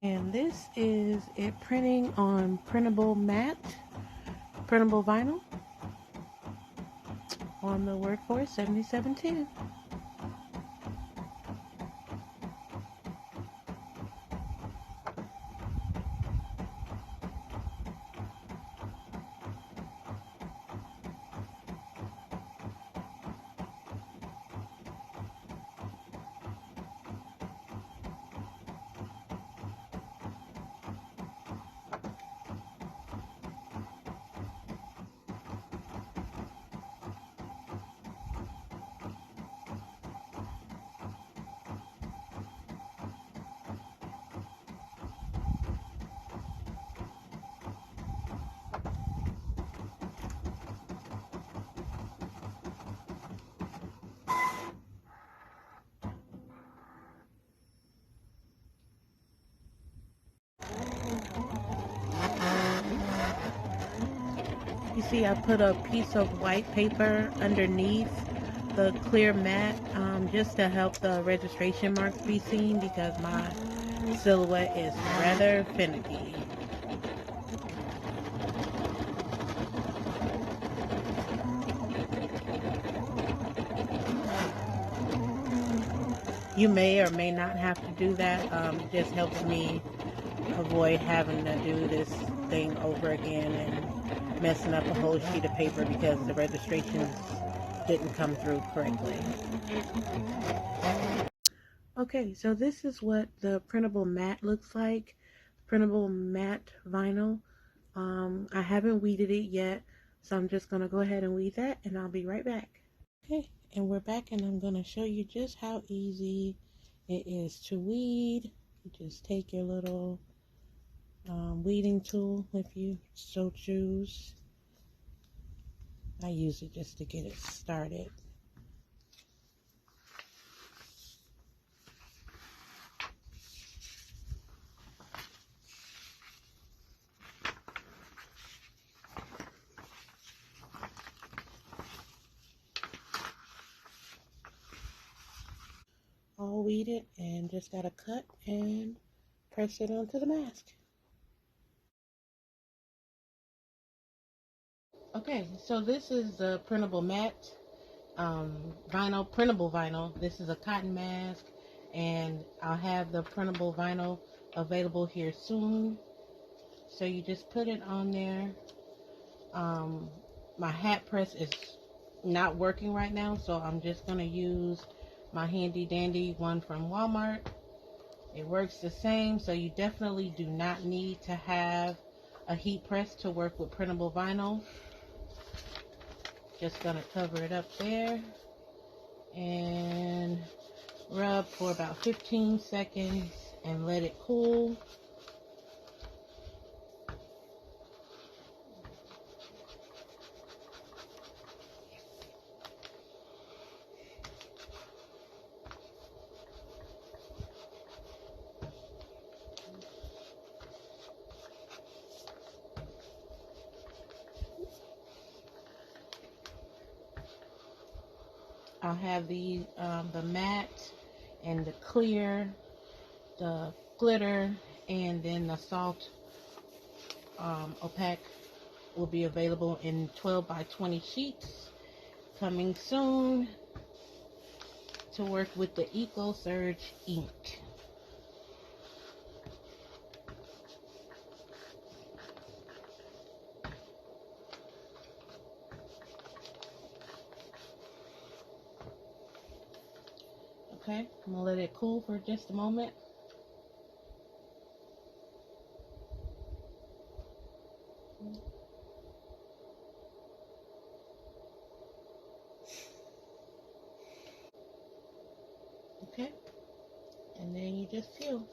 And this is it printing on printable printable vinyl on the Workhorse 7710. You see I put a piece of white paper underneath the clear mat just to help the registration marks be seen because my silhouette is rather finicky. You may or may not have to do that. It just helps me avoid having to do this thing over again and messing up a whole sheet of paper because the registrations didn't come through correctly. Okay, so this is what the printable mat looks like. Printable matte vinyl. I haven't weeded it yet, so I'm just going to go ahead and weed that and I'll be right back. Okay, and we're back and I'm going to show you just how easy it is to weed. You just take your little weeding tool if you so choose. I use it just to get it started. All weeded and just gotta cut and press it onto the mask. Okay, so this is the printable matte printable vinyl. This is a cotton mask, and I'll have the printable vinyl available here soon. So you just put it on there. My hat press is not working right now, so I'm just gonna use my handy dandy one from Walmart. It works the same, so you definitely do not need to have a heat press to work with printable vinyl. Just gonna cover it up there and rub for about 15 seconds and let it cool. I'll have the matte and the clear, the glitter, and then the soft opaque will be available in 12 by 20 sheets. Coming soon to work with the Eco Surge ink. Okay, I'm gonna let it cool for just a moment. Okay, and then you just seal.